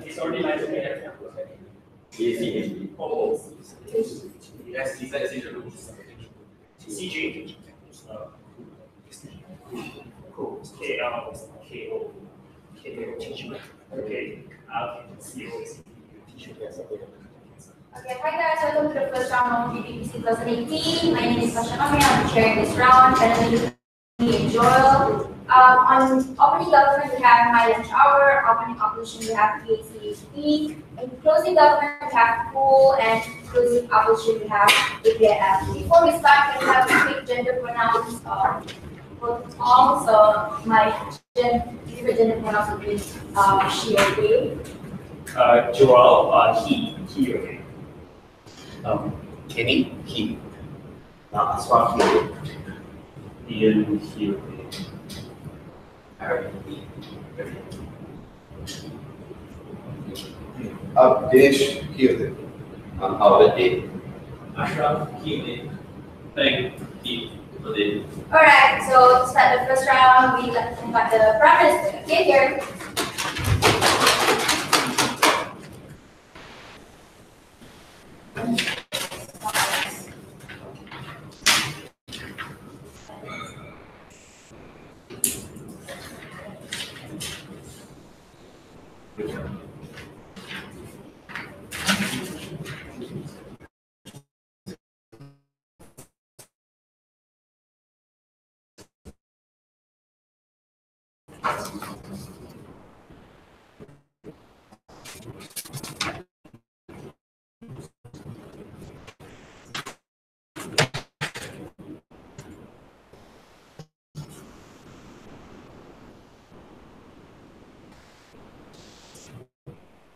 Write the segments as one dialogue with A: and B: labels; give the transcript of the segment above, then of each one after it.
A: It's already like CG. Cool. KL, KO, KO teacher. Okay.
B: Okay, hi guys, welcome to the first round of BBPC 2018. My name is Pasha Kami, I'll be chairing this round. And and Joel. On opening government, we have my lunch hour. Opening opposition, we have PACHP. In closing government, we have pool, and closing opposition, we have APIF. Before we start, we have a quick gender pronouns protocol. So my favorite gender pronouns would be she or they.
A: Joel, he okay.
C: Kenny, he.
A: Aswang, he. Ian, he okay.
C: Dinesh, he okay. Howard, he.
A: Ashraf, he okay. He okay.
B: Alright, so to start the first round, we got the Prime Minister. Okay, here.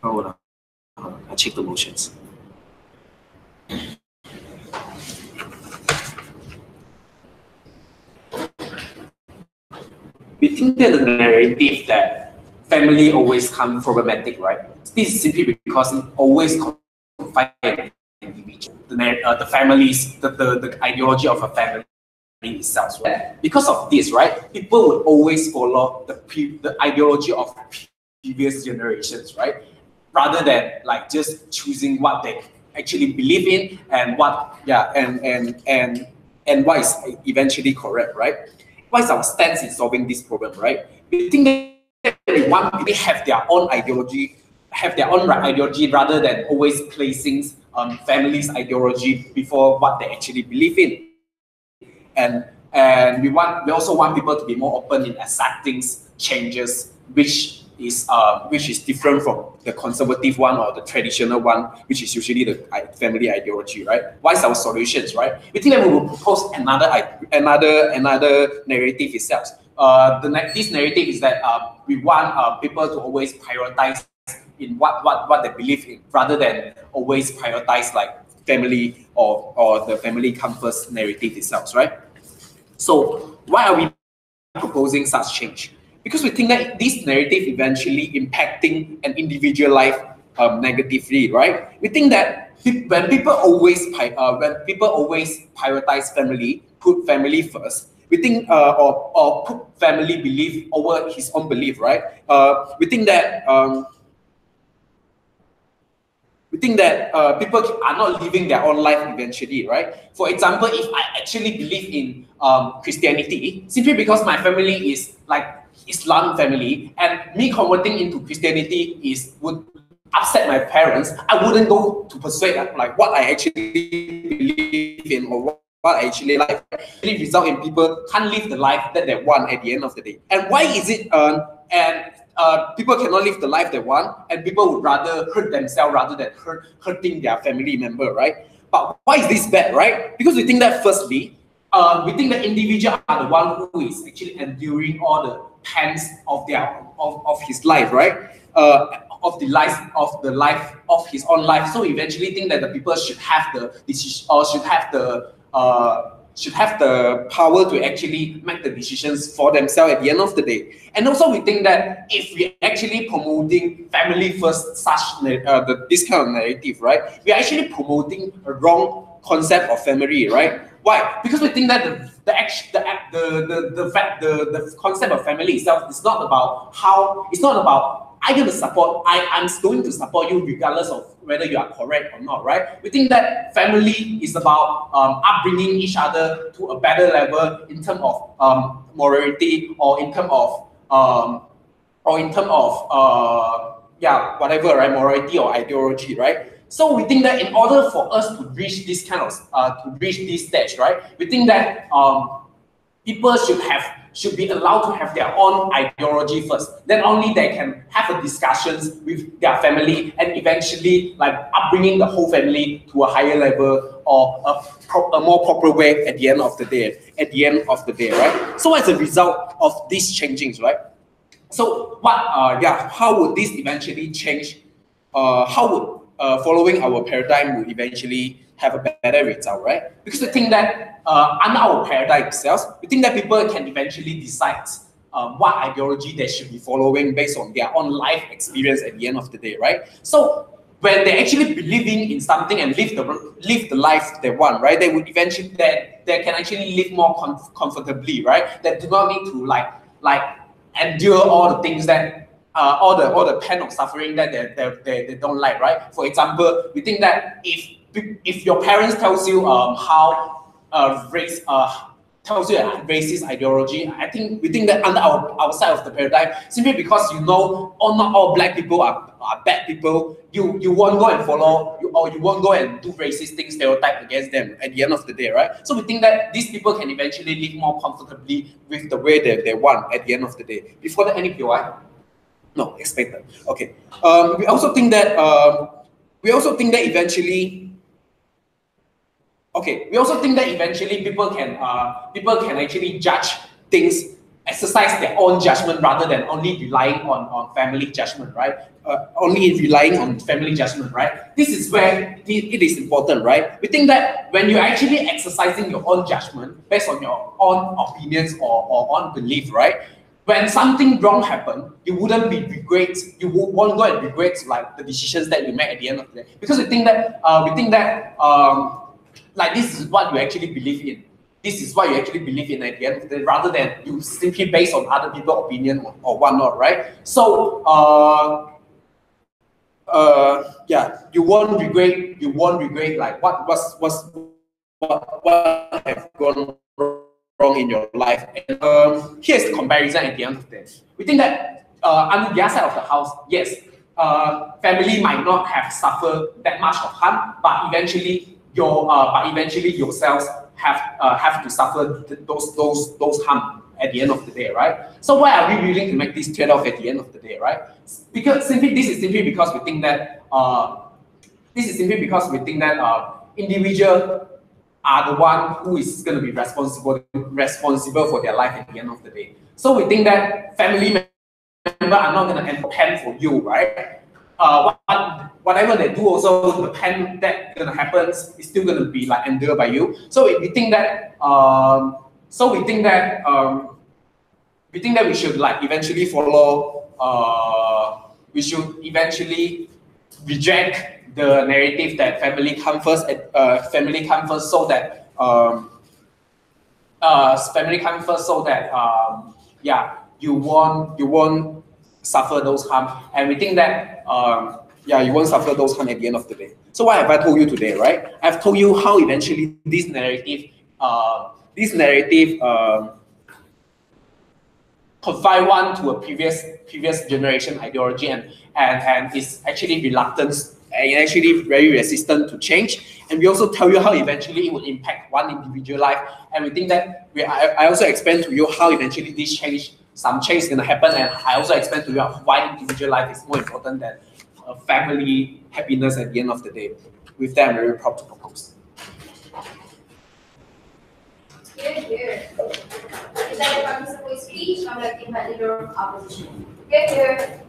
C: Hold on. I check the motions. We think that the narrative that family always come problematic, right? This is simply because it always confines individual. The families, the ideology of a family itself. Right? Because of this, right? People will always follow the ideology of previous generations, right? Rather than like just choosing what they actually believe in and what and what is eventually correct, right? What is our stance in solving this problem, right? We think that they have their own ideology, rather than always placing families' ideology before what they actually believe in. And we also want people to be more open in accepting changes, which is different from the conservative one or the traditional one, which is usually the family ideology, right? What is our solutions, right? We think that we will propose another narrative itself. This narrative is that we want people to always prioritize in what they believe in, rather than always prioritize like family or the family come first narrative itself, right? So why are we proposing such change? Because we think that this narrative eventually impacting an individual life negatively, right? We think that when people always prioritize family, put family first, we think or put family belief over his own belief, right? We think that people are not living their own life eventually, right? For example, if I actually believe in Christianity, simply because my family is like Islam family, and me converting into Christianity would upset my parents, I wouldn't go to persuade like what I actually believe in or what I actually like. It result in people can't live the life that they want at the end of the day. And why is it people cannot live the life they want, and people would rather hurt themselves rather than hurting their family member, right? But why is this bad, right? Because we think that firstly, we think that individual are the one who is actually enduring all the pains of his life, right? Of the life of his own life. So we eventually think that the people should have the decision, or should have the power to actually make the decisions for themselves at the end of the day. And also we think that if we actually promoting family first, this kind of narrative, right? We are actually promoting a wrong concept of family, right? Why? Because we think that the concept of family itself is not about I'm going to support, I'm going to support you regardless of whether you are correct or not, right? We think that family is about upbringing each other to a better level in terms of morality, or in terms of whatever, right? Morality or ideology, right? So we think that in order for us to reach this kind of this stage, right? We think that people should be allowed to have their own ideology first. Then only they can have a discussions with their family, and eventually like upbringing the whole family to a higher level, or a more proper way at the end of the day. Right? So as a result of these changings, right? So how would this eventually change? How would following our paradigm would eventually have a better result, right? Because we think that under our paradigm itself, we think that people can eventually decide what ideology they should be following based on their own life experience at the end of the day, right? So when they're actually believing in something and live the life they want, right? They would eventually they can actually live more comfortably, right? They do not need to like endure all the things that all the pain of suffering that they don't like, right? For example, we think that if your parents tells you tells you a racist ideology, we think that under our side of the paradigm, simply because not all black people are bad people, you won't go and follow, or you won't go and do racist things, stereotype against them at the end of the day, right? So we think that these people can eventually live more comfortably with the way they want at the end of the day. Before that, any POI? No, expected. Okay. We also think that eventually. Okay, we also think that eventually people can actually judge things, exercise their own judgment rather than only relying on family judgment, right? This is where it is important, right? We think that when you're actually exercising your own judgment based on your own opinions or own belief, right? When something wrong happened, you won't go and regret like the decisions that you made at the end of the day, because we think that like this is what you actually believe in. This is what you actually believe in at the end of the day, rather than you simply based on other people's opinion or whatnot, right? So you won't regret like what have gone wrong in your life. And, here's the comparison at the end of the day. We think that on the other side of the house, yes, family might not have suffered that much of harm, but eventually yourselves have to suffer those harm at the end of the day, right? So why are we willing to make this trade-off at the end of the day, right? Because this is simply because we think that individual are the one who is going to be responsible for their life at the end of the day. So we think that family members are not going to end pain for you, right? Whatever they do, also the pain that gonna happen is still gonna be like endured by you. So we think that we should like eventually follow. We should reject the narrative that family come first. You won't suffer those harm, and we think that you won't suffer those harm at the end of the day. So what have I told you today, right? I've told you how eventually this narrative confine one to a previous generation ideology, and is actually reluctant and actually very resistant to change. And we also tell you how eventually it will impact one individual life. And we think that I also explained to you how eventually this change some change is going to happen, and I also explain to you why individual life is more important than family happiness at the end of the day. With that, I'm very proud to propose.
B: Here. Is that a participatory speech? I'm like the leader of opposition. Here.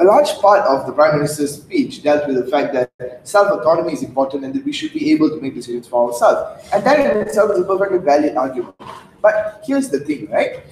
D: A large part of the Prime Minister's speech dealt with the fact that self-autonomy is important and that we should be able to make decisions for ourselves. And that in itself is a perfectly valid argument. But here's the thing, right?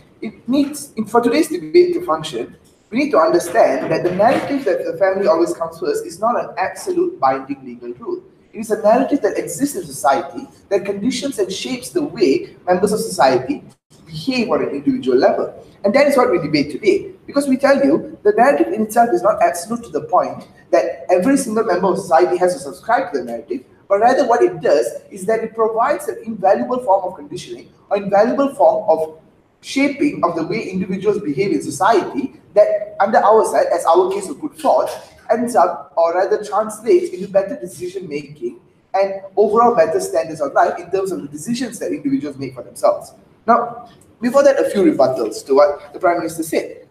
D: For today's debate to function, we need to understand that the narrative that the family always comes first is not an absolute binding legal rule. It is a narrative that exists in society that conditions and shapes the way members of society behave on an individual level. And that is what we debate today. Because we tell you, the narrative in itself is not absolute to the point that every single member of society has to subscribe to the narrative, but rather what it does is that it provides an invaluable form of conditioning or invaluable form of shaping of the way individuals behave in society that under our side, as our case of good thought, ends up or rather translates into better decision making and overall better standards of life in terms of the decisions that individuals make for themselves. Now, before that, a few rebuttals to what the Prime Minister said.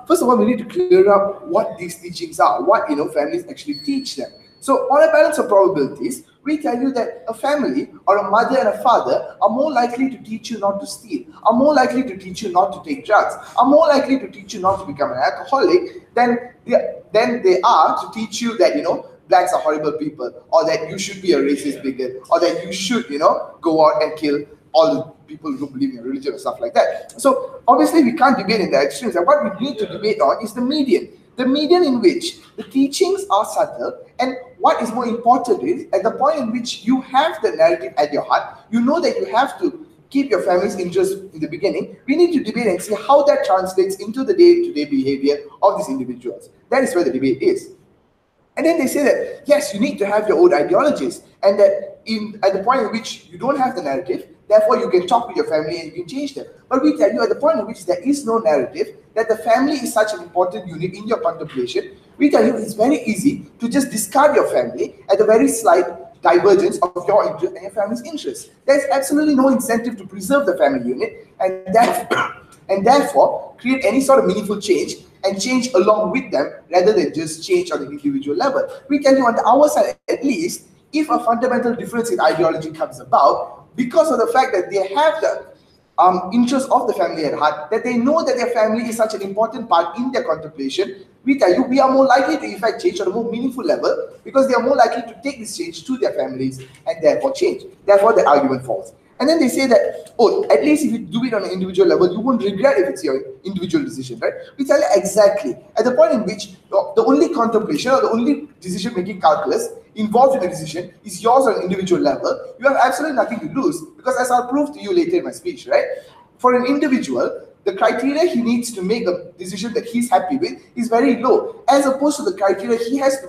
D: First of all, we need to clear up what these teachings are, what families actually teach them. So, on a balance of probabilities, we tell you that a family or a mother and a father are more likely to teach you not to steal, are more likely to teach you not to take drugs, are more likely to teach you not to become an alcoholic than they are to teach you that, blacks are horrible people, or that you should be a racist bigot, or that you should, go out and kill all the people who believe in religion or stuff like that. So obviously we can't debate in the extremes, and what we need to debate on is the median. The median in which the teachings are subtle, and what is more important is at the point in which you have the narrative at your heart, you know that you have to keep your family's interest in the beginning. We need to debate and see how that translates into the day-to-day behavior of these individuals. That is where the debate is. And then they say that, yes, you need to have your own ideologies, and that at the point in which you don't have the narrative, therefore you can talk with your family and you can change them. But we tell you at the point in which there is no narrative, that the family is such an important unit in your contemplation, we tell you it's very easy to just discard your family at the very slight divergence of your interest and your family's interest. There's absolutely no incentive to preserve the family unit and therefore create any sort of meaningful change and change along with them rather than just change on an individual level. We tell you on our side, at least, if a fundamental difference in ideology comes about, because of the fact that they have the interest of the family at heart, that they know that their family is such an important part in their contemplation, we tell you we are more likely to effect change on a more meaningful level because they are more likely to take this change to their families and therefore change. Therefore, the argument falls. And then they say that, oh, at least if you do it on an individual level, you won't regret if it's your individual decision, right? We tell you exactly. At the point in which the only contemplation or the only decision-making calculus involved in the decision is yours on an individual level, you have absolutely nothing to lose because as I'll prove to you later in my speech, right? For an individual, the criteria he needs to make a decision that he's happy with is very low, as opposed to the criteria he has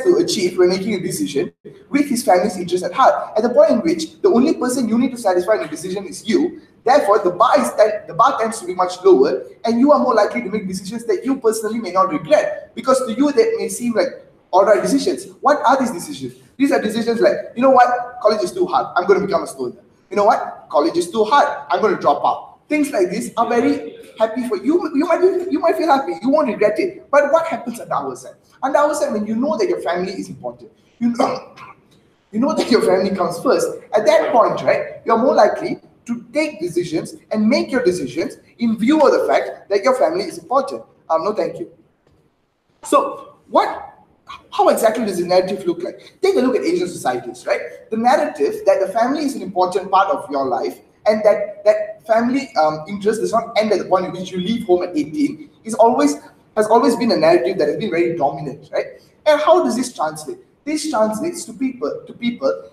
D: to achieve when making a decision with his family's interest at heart. At the point in which the only person you need to satisfy in the decision is you, therefore the bar tends to be much lower, and you are more likely to make decisions that you personally may not regret, because to you that may seem like alright decisions. What are these decisions? These are decisions like, you know what, college is too hard, I'm going to become a stoner. You know what, college is too hard, I'm going to drop out. Things like this are very happy for you. You might feel happy, you won't regret it. But what happens on our side? On our side, when you know that your family is important, you know that your family comes first, at that point, right, you're more likely to take decisions and make your decisions in view of the fact that your family is important. No, thank you. So, how exactly does the narrative look like? Take a look at Asian societies, right? The narrative that the family is an important part of your life and that family interest does not end at the point at which you leave home at 18 has always been a narrative that has been very dominant, right? And how does this translate? This translates to people,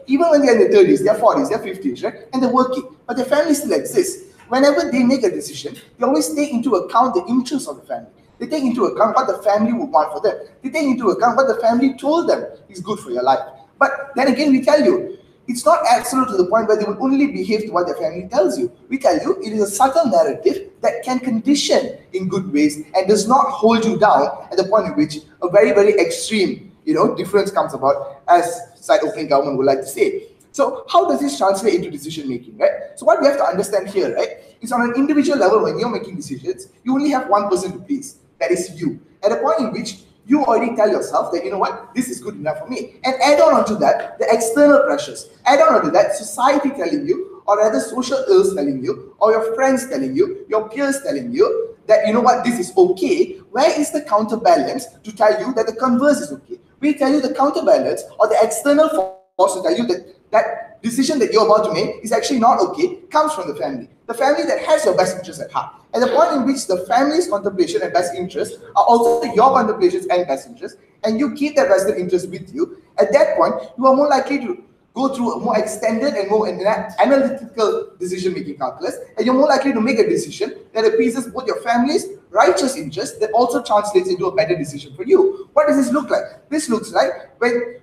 D: even when they're in their 30s, their 40s, their 50s, right? And they're working, but their family still exists. Whenever they make a decision, they always take into account the interests of the family. They take into account what the family would want for them. They take into account what the family told them is good for your life. But then again, we tell you, it's not absolute to the point where they will only behave to what their family tells you. We tell you it is a subtle narrative that can condition in good ways and does not hold you down at the point at which a very, very extreme, difference comes about, as side-opening government would like to say. So how does this translate into decision making, right? So what we have to understand here, right, is on an individual level, when you're making decisions, you only have one person to please. That is you. At a point in which you already tell yourself that, you know what, this is good enough for me. And add on to that, the external pressures. Add on to that, society telling you, or rather social ills telling you, or your friends telling you, your peers telling you, that, you know what, this is okay. Where is the counterbalance to tell you that the converse is okay? We tell you the counterbalance, or the external force to tell you that decision that you're about to make is actually not okay, comes from the family. The family that has your best interest at heart. At the point in which the family's contemplation and best interest are also your contemplations and best interest, and you keep that vested interest with you, at that point, you are more likely to go through a more extended and more analytical decision-making calculus, and you're more likely to make a decision that appeases both your family's righteous interest that also translates into a better decision for you. What does this look like? This looks like when,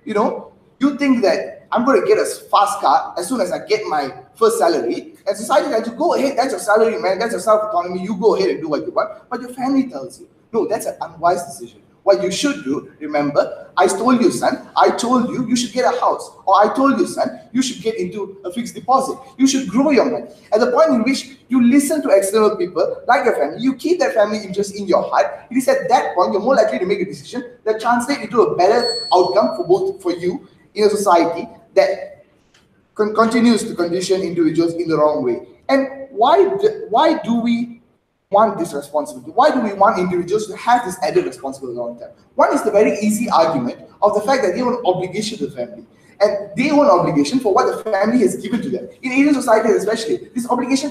D: you think that I'm going to get a fast car as soon as I get my first salary, and society tells you, go ahead, that's your salary, man, that's your self-autonomy, you go ahead and do what you want, but your family tells you, no, that's an unwise decision. What you should do, remember, I told you, son, I told you, you should get a house, or I told you, son, you should get into a fixed deposit, you should grow your money. At the point in which you listen to external people, like your family, you keep that family interest in your heart, it is at that point you're more likely to make a decision that translates into a better outcome for you in a society that continues to condition individuals in the wrong way. And why do we want this responsibility? Why do we want individuals to have this added responsibility all the time? One is the very easy argument of the fact that they have an obligation to the family. And they own obligation for what the family has given to them. In Asian societies especially, this obligation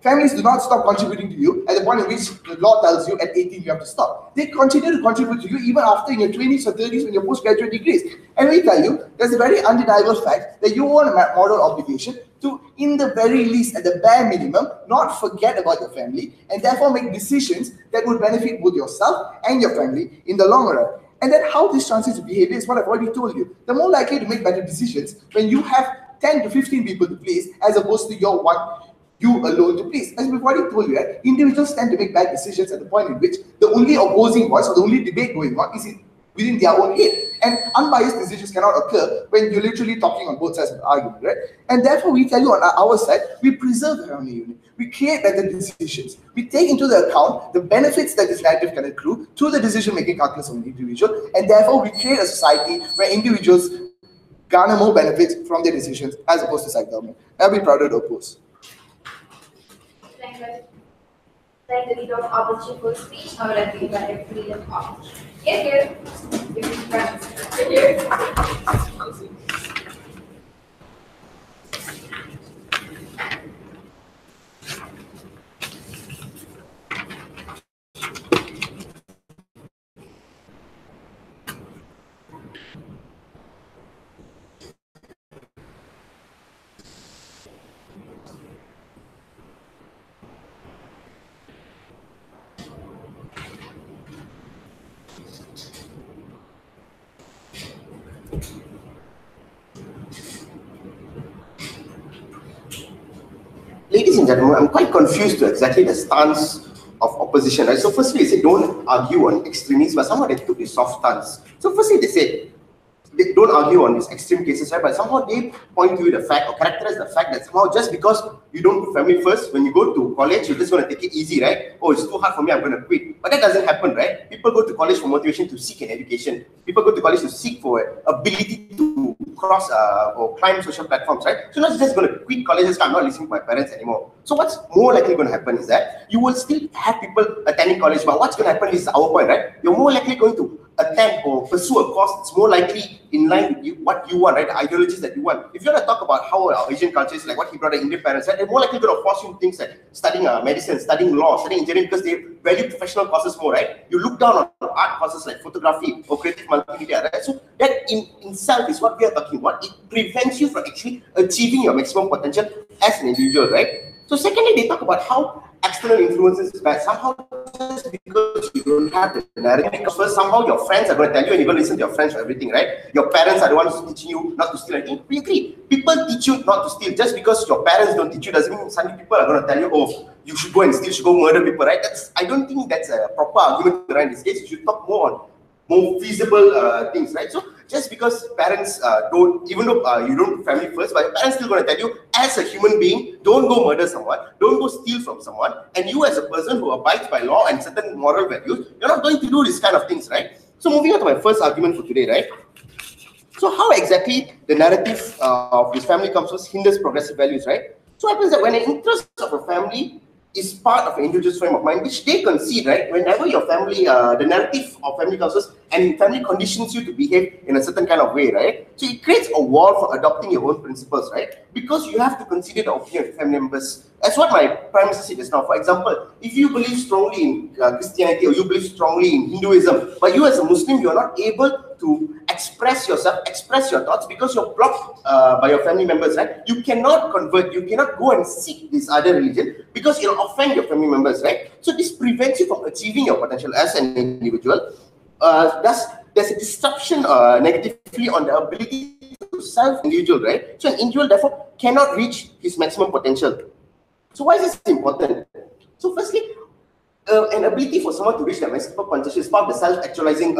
D: families do not stop contributing to you at the point at which the law tells you at 18 you have to stop. They continue to contribute to you even after in your 20s or 30s when your postgraduate degrees. And we tell you, there's a very undeniable fact that you own a moral obligation to, in the very least, at the bare minimum, not forget about your family and therefore make decisions that would benefit both yourself and your family in the long run. And then how this translates to behavior is what I've already told you. The more likely to make better decisions when you have 10 to 15 people to please as opposed to you alone to please. As we've already told you, right? Individuals tend to make bad decisions at the point in which the only opposing voice or the only debate going on is within their own head. And unbiased decisions cannot occur when you're literally talking on both sides of the argument, right? And therefore, we tell you on our side, we preserve the family unit. We create better decisions. We take into the account the benefits that this narrative can accrue to the decision-making calculus of an individual, and therefore we create a society where individuals garner more benefits from their decisions as opposed to side government. I'll be prouder to oppose.
B: Thank the leader of opposition for speech. I would like to invite the leader of opposition. Here.
E: Ladies and gentlemen, I'm quite confused to exactly the stance of opposition. Right? So firstly, they say don't argue on extremists, but somehow they took a soft stance. So firstly, they say they don't argue on these extreme cases, right? But somehow they point to the fact or characterize the fact that somehow just because you don't put family first, when you go to college, you're just going to take it easy, right? Oh, it's too hard for me, I'm going to quit. But that doesn't happen, right? People go to college for motivation to seek an education. People go to college to seek for ability to cross or climb social platforms, right? So not just going to quit college and say, I'm not listening to my parents anymore. So what's more likely going to happen is that you will still have people attending college, but what's going to happen is our point, right? You're more likely going to attempt or pursue a cause that's more likely in line with what you want, right? The ideologies that you want. If you want to talk about how our Asian culture is like what he brought the Indian parents, right? They're more likely going to force you things like studying medicine, studying law, studying engineering because they value professional courses more, right? You look down on art courses like photography or creative multimedia, right? So that in itself is what we are talking about. It prevents you from actually achieving your maximum potential as an individual, right? So secondly, they talk about how external influences is bad. Somehow just because you don't have the narrative, because first somehow your friends are going to tell you and you're going to listen to your friends for everything, right? Your parents are the ones teaching you not to steal anything. We agree. People teach you not to steal. Just because your parents don't teach you doesn't mean suddenly people are going to tell you, oh, you should go and steal, you should go murder people, right? I don't think that's a proper argument to run in this case. You should talk more on more feasible things, right? So just because parents don't, even though you don't put family first, but your parents still going to tell you, as a human being, don't go murder someone, don't go steal from someone, and you as a person who abides by law and certain moral values, you're not going to do this kind of things, right? So moving on to my first argument for today, right? So how exactly the narrative of this family councils hinders progressive values, right? So what happens that when the interest of a family is part of an individual's frame of mind, which they concede, right? Whenever your family, the narrative of family councils and family conditions you to behave in a certain kind of way, right? So it creates a wall for adopting your own principles, right? Because you have to consider the opinion of family members. That's what my prime minister said just now. For example, if you believe strongly in Christianity or you believe strongly in Hinduism, but you as a Muslim, you're not able to express yourself, express your thoughts because you're blocked by your family members, right? You cannot convert, you cannot go and seek this other religion because it'll offend your family members, right? So this prevents you from achieving your potential as an individual. Thus, there's a disruption negatively on the ability to self-individual, right? So an individual therefore cannot reach his maximum potential. So why is this important? So firstly, an ability for someone to reach their maximum potential is part of the self-actualizing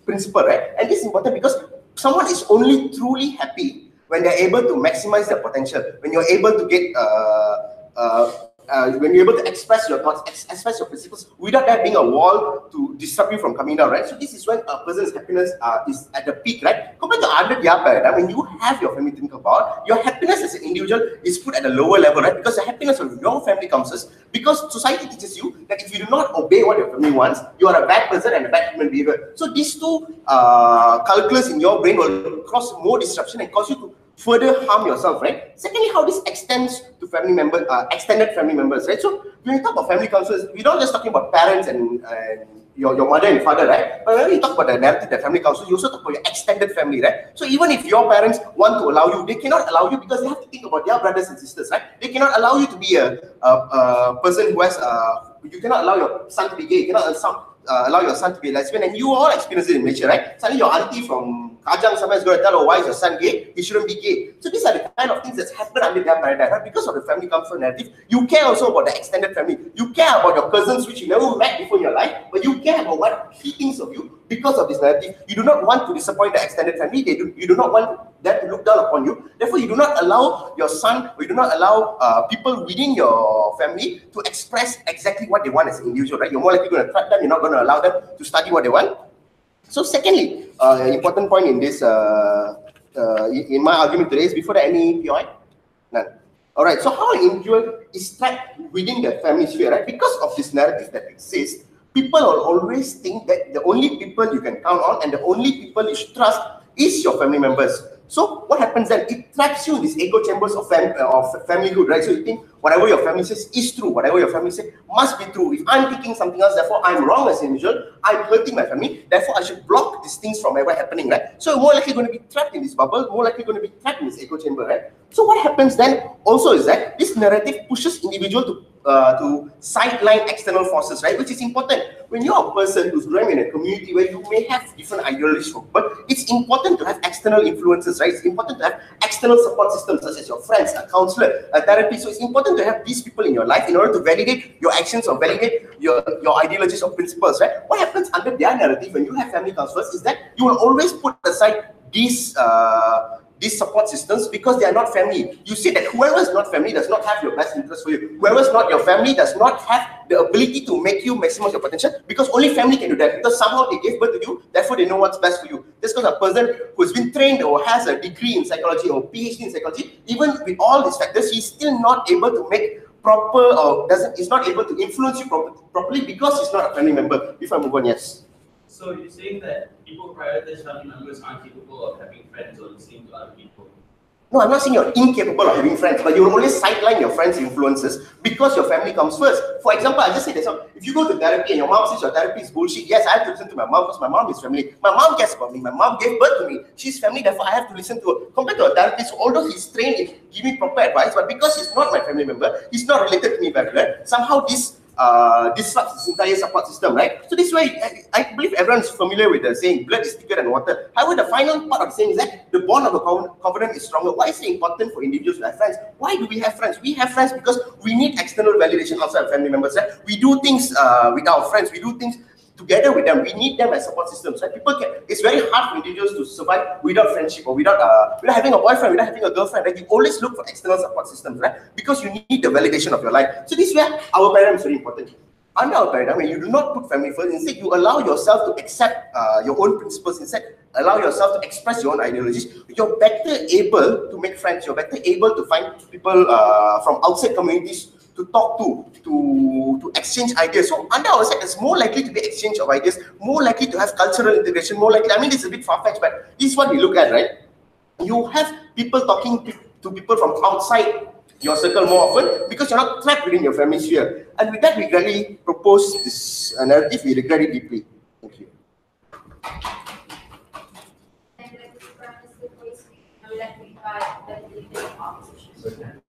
E: principle, right? And this is important because someone is only truly happy when they're able to maximize their potential, when you're able to get when you're able to express your thoughts, express your principles without there being a wall to disrupt you from coming down, right? So this is when a person's happiness is at the peak, right? Compared to other paradigm, when you have your family to think about, your happiness as an individual is put at a lower level, right? Because the happiness of your family comes first, because society teaches you that if you do not obey what your family wants, you are a bad person and a bad human behavior. So these two calculus in your brain will cause more disruption and cause you to further harm yourself, right? Secondly, how this extends to family members, extended family members, right? So when we talk about family councils, we're not just talking about parents and your mother and father, right? But when we talk about the narrative, the family council, you also talk about your extended family, right? So even if your parents want to allow you, they cannot allow you because they have to think about their brothers and sisters, right? They cannot allow you to be a person who has, you cannot allow your son to be gay, you cannot allow your son to be a lesbian, and you all experience it in Malaysia, right? Suddenly your auntie from Kajang somewhere is going to tell, oh, why is your son gay? He shouldn't be gay. So these are the kind of things that happen under their paradigm, right? Because of the family council narrative. You care also about the extended family. You care about your cousins, which you never met before in your life, but you care about what he thinks of you because of this narrative. You do not want to disappoint the extended family. You do not want them to look down upon you. Therefore, you do not allow your son, or you do not allow people within your family to express exactly what they want as an individual, right? You're more likely going to trap them. You're not going to allow them to study what they want. So secondly, an important point in this, in my argument today is before that any POI? None. All right, so how an individual is trapped within the family sphere, right? Because of this narrative that exists, people will always think that the only people you can count on and the only people you should trust is your family members. So what happens then? It traps you in these echo chambers of familyhood, right? So you think whatever your family says is true, whatever your family says must be true. If I'm thinking something else, therefore I'm wrong as an individual, I'm hurting my family, therefore I should block these things from ever happening, right? So you're more likely going to be trapped in this bubble, more likely going to be trapped in this echo chamber, right? So what happens then also is that this narrative pushes individual to sideline external forces, right? Which is important. When you're a person who's growing in a community where you may have different ideologies, but it's important to have external influences, right? It's important to have external support systems such as your friends, a counselor, a therapist. So it's important to have these people in your life in order to validate your actions or validate your ideologies or principles, right? What happens under their narrative when you have family counselors is that you will always put aside these support systems because they are not family. You see that whoever is not family does not have your best interest for you. Whoever is not your family does not have the ability to make you maximize your potential because only family can do that because somehow they gave birth to you, therefore they know what's best for you. Just because a person who's been trained or has a degree in psychology or PhD in psychology, even with all these factors, he's still not able to make proper or is not able to influence you properly because he's not a family member. If I move on, yes.
A: So you're saying that people prioritize family members aren't capable of having friends or listening to other people?
E: No, I'm not saying you're incapable of having friends, but you will only sideline your friends' influences because your family comes first. For example, I just say this: if you go to therapy and your mom says your therapy is bullshit, yes, I have to listen to my mom because my mom is family. My mom cares about me. My mom gave birth to me. She's family, therefore I have to listen to her. Compared to a therapist, although he's trained in giving proper advice, but because he's not my family member, he's not related to me very well. Somehow this disrupts this entire support system, right? So this way, I believe everyone's familiar with the saying, blood is thicker than water. However, the final part of the saying is that the bond of a covenant is stronger. Why is it important for individuals to have friends? Why do we have friends? We have friends because we need external validation outside of family members. Right? We do things with our friends. We do things together with them. We need them as support systems. Right? It's very hard for individuals to survive without friendship or without having a boyfriend, without having a girlfriend. Right? You always look for external support systems, right? Because you need the validation of your life. So this is where our paradigm is very important. Under our paradigm, when you do not put family first, instead you allow yourself to accept your own principles, instead allow yourself to express your own ideologies, you're better able to make friends, you're better able to find people from outside communities to talk to exchange ideas. So under our side, it's more likely to be exchange of ideas, more likely to have cultural integration, more likely, I mean, it's a bit far-fetched, but this is what we look at, right? You have people talking to people from outside your circle more often because you're not trapped within your family sphere. And with that, we gradually propose this narrative, we regret it deeply. Thank you.
B: And like, I would like to invite the opposition.